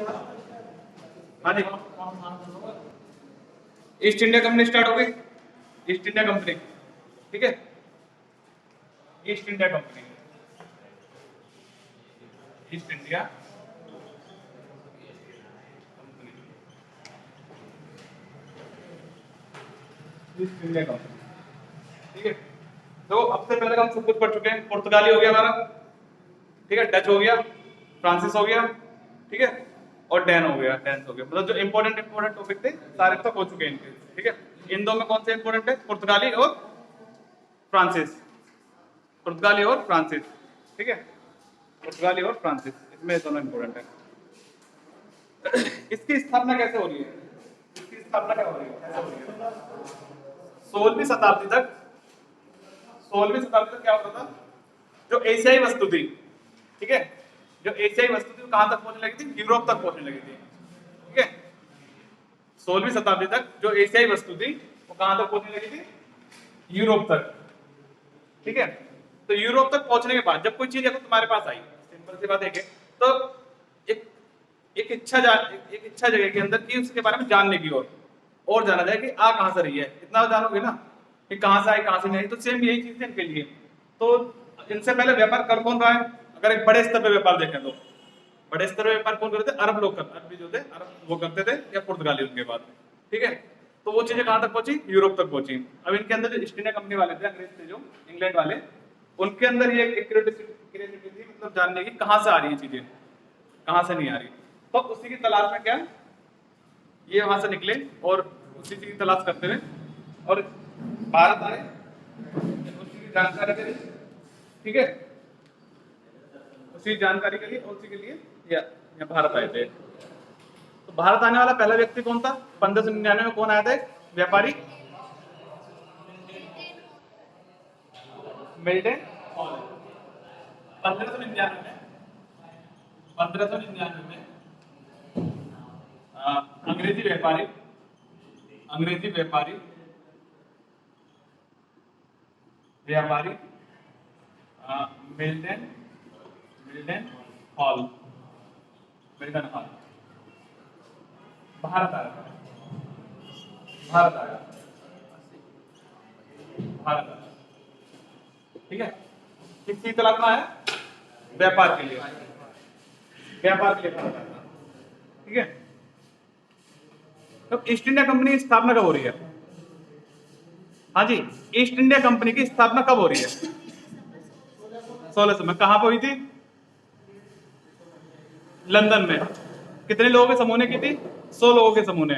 हाँ जी, east India company start हो गई। ईस्ट इंडिया कंपनी, ठीक है, east India Company, East India Company, East India Company, ठीक है। तो अब से पहले हम सब कुछ पढ़ चुके हैं। पुर्तगाली हो गया हमारा, ठीक है, डच हो गया, फ्रांसिस हो गया, ठीक है, और डैन हो गया, डेंस हो गया। मतलब जो इंपॉर्टेंट टॉपिक थे सारे तक हो चुके हैं इनके, ठीक है। इन दो में कौन से इंपॉर्टेंट है? पुर्तगाली और फ्रांसिस, पुर्तगाली और फ्रांसिस, ठीक है, पुर्तगाली और फ्रांसिस, इसमें दोनों इंपॉर्टेंट है। इसकी स्थापना कैसे हो रही है? इसकी स्थापना क्या हो रही है, कैसे हो रही है? 16वीं शताब्दी तक, 16वीं शताब्दी तक क्या होता था? जो एशियाई वस्तु थी, ठीक है, जो एशियाई वस्तु थी वो कहां तक पहुंचने लगी थी? यूरोप तक पहुंचने लगी थी, ठीक है। 16वीं शताब्दी तक जो एशियाई वस्तु थी वो कहां तक पहुंचने लगी थी? यूरोप तक, ठीक है। तो यूरोप तक पहुंचने के बाद जब कोई चीज अगर तुम्हारे पास आई, सिंपल सी बात है कि तो एक एक इच्छा जगह के अंदर कि उसके बारे में जानने की और जाना जाए कि आ कहां से रही है, इतना जानोगे ना कि कहां से आई कहां से नहीं आई। तो सेम यही चीज है इनके लिए। तो इनसे पहले व्यापार कर कौन रहा है? अगर एक बड़े स्तर पे व्यापार देखें तो बड़े स्तर पे व्यापार कौन करते थे? अरब लोग करते, अरबी जो थे अरब वो करते थे, या पुर्तगाली उनके बाद, ठीक है। तो वो चीजें कहां तक पहुंची? यूरोप तक पहुंची। अब इनके अंदर जो ईस्ट इंडिया कंपनी वाले थे, अंग्रेज थे जो, इंग्लैंड वाले, उनके अंदर ये क्यूरियोसिटी थी, मतलब जानने की कहां से आ रही है चीजें, कहां से नहीं आ रही। तो उसी की तलाश में क्या ये वहां से निकले और उसी चीज की तलाश करते हुए और भारत आए, उसी की जानकारी के लिए, ठीक है, उसी जानकारी के लिए और उसी के लिए या भारत आए थे। तो भारत आने वाला पहला व्यक्ति कौन था? 1599 में कौन आया था? व्यापारी मिल्टन हॉल। 1599 में, 1599 में अंग्रेजी व्यापारी, अंग्रेजी व्यापारी व्यापारी Milton Milton hall, Milton hall Bharat आया, भारत आया, भारत आया, ठीक है। किसकी तलाश में आया? व्यापार के लिए, व्यापार के लिए भारत आया, ठीक है। तो ईस्ट इंडिया कंपनी की स्थापना कब हो रही है? हाँ जी, ईस्ट इंडिया कंपनी की स्थापना कब हो रही है? 1600 में। कहां पर हुई थी? लंदन में। कितने लोगों के समूह ने की थी? 100 लोगों के समूह ने,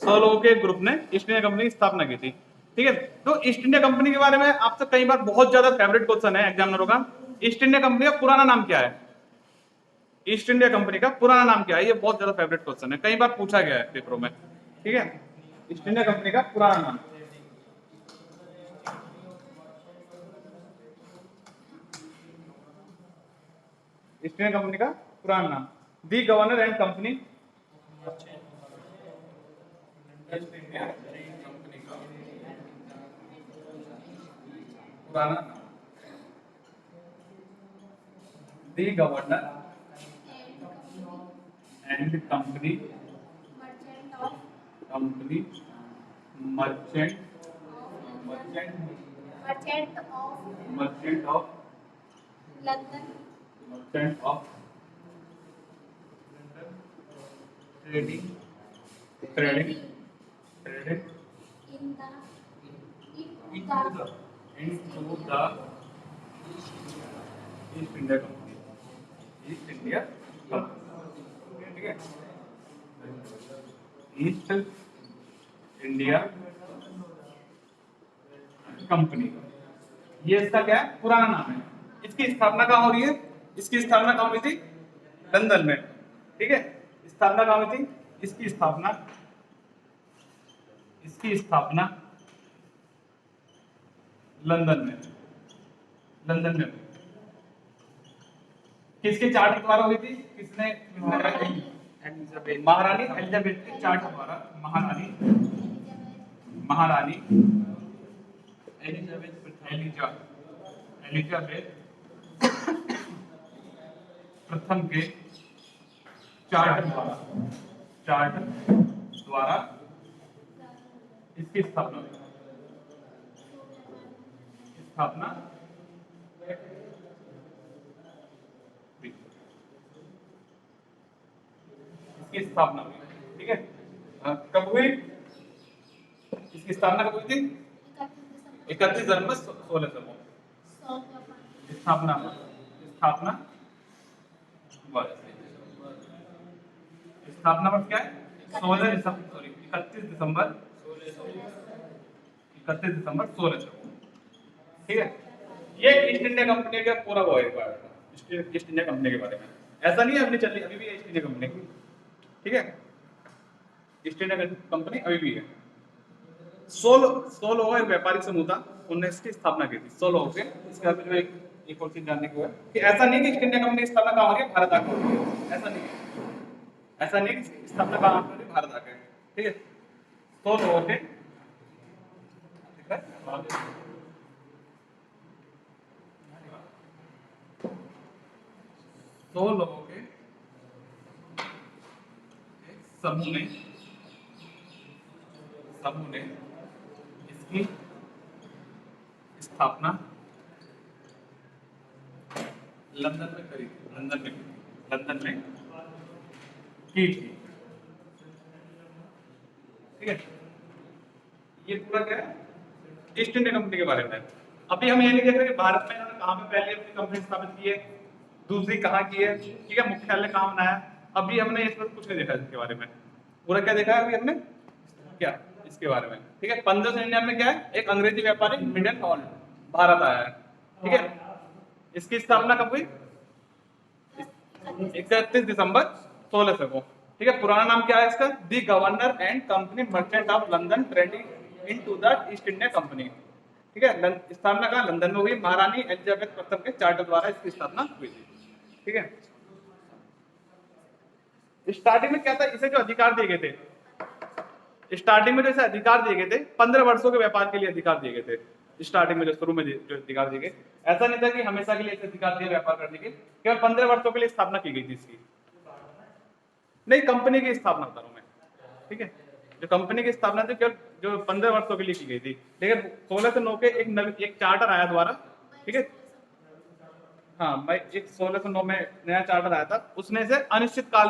100 लोगों के ग्रुप ने ईस्ट इंडिया कंपनी की स्थापना की थी, ठीक है। तो ईस्ट इंडिया कंपनी के बारे में आपसे कई बार बहुत ज्यादा फेवरेट क्वेश्चन है एग्जामिनरों का, ईस्ट इंडिया कंपनी का पुराना नाम क्या है? ईस्ट इंडिया कंपनी का पुराना नाम क्या है? ये बहुत ज्यादा फेवरेट क्वेश्चन है, कई बार पूछा गया है पेपरों में, ठीक है। ईस्ट इंडिया कंपनी का पुराना नाम, ईस्ट इंडिया कंपनी का पुराना नाम, दी governor and company, East India Company का पुराना नाम, दी गवर्नर एंड कंपनी, company merchant, merchant of London, merchant of trading, trading, trading into the East India Company, East India Company, ठीक है, ईस्ट इंडिया कंपनी, ये इसका क्या है? पुराना नाम है। इसकी स्थापना कहाँ हो रही है? इसकी स्थापना कहाँ हुई थी? लंदन में, ठीक है। स्थापना कहाँ हुई थी? इसकी स्थापना, इसकी स्थापना लंदन में, लंदन में किसके चार्टर द्वारा हुई थी? किसने? महारानी एलिजाबेथ के चार्टर द्वारा, महारानी, महारानी एलिजाबेथ प्रथम के चार्टर द्वारा इसकी स्थापना हुई। इसकी स्थापना हुई, ठीक है। कब हुई इसकी स्थापना, कब हुई थी? 31 जनवरी 1600 स्थापना स्थापना वर्ष क्या है? 31 दिसंबर 1600, ठीक है। ये ईस्ट इंडिया कंपनी का पूरा वो है ईस्ट इंडिया कंपनी के बारे में। ऐसा नहीं है अभी चल रही, अभी भी है ईस्ट इंडिया कंपनी, ठीक है। ईस्ट इंडिया कंपनी अभी भी है। सोलो एक व्यापारिक समूह था, उन्होंने इसकी स्थापना की थी सोलो के। इसके बाद जो एक और चीज जानने को है कि ऐसा नहीं कि ईस्ट इंडिया कंपनी की स्थापना कहाँ हो रही है? भारत आकर हो रही है। ऐसा नहीं है, ऐसा नहीं कि स्थापना कहाँ हो रही है? भारत आकर, ठीक है। सोलो के दो लोगों के समूह ने इसकी स्थापना लंदन में करी थी, लंदन में की थी, ठीक है। ये पूरा क्या है? ईस्ट इंडिया कंपनी के बारे में। अभी हम ये नहीं देख रहे कि भारत में इन्होंने कहाँ पे पहले अपनी कंपनी स्थापित की है, दूसरी कहाँ की है, ठीक है, मुख्यालय कहाँ बनाया। अभी हमने इसमें कुछ नहीं देखा इसके बारे में। पूरा क्या देखा है अभी हमने? क्या इसके बारे में, ठीक है। 1599 में क्या है? एक अंग्रेजी व्यापारी मिडल हॉल्ट भारत आया है, ठीक है। इसकी स्थापना कब हुई? 31 दिसंबर 1600 को, ठीक है। पुराना नाम क्या है इसका? The governor and company merchant of London trading into the East India Company, ठीक है। स्थापना कहाँ? लंदन में हुई। महारानी एलिजाबेथ प्रथम के चार्टर द्वारा इसकी स्थापना हुई थी, ठीक है। स्टार्टिंग में क्या था? इसे जो अधिकार दिए गए थे, स्टार्टिंग में जो इसे अधिकार दिए गए थे 15 वर्षों के व्यापार के लिए अधिकार दिए गए थे। स्टार्टिंग में जो शुरू में जो अधिकार दिए गए, ऐसा नहीं था कि हमेशा के लिए इसे अधिकार दिए व्यापार करने के, केवल 15 वर्षों के लिए स्थापना की गई थी इसकी। नहीं, कंपनी की स्थापना बता रहा हूं मैं, ठीक है। जो कंपनी की स्थापना थी केवल जो 15 वर्षों के लिए की गई थी, लेकिन 1609 के एक चार्टर आया द्वारा, ठीक है। हाँ, मैं 1609 में नया चार्टर आया था, उसने से अनिश्चित काल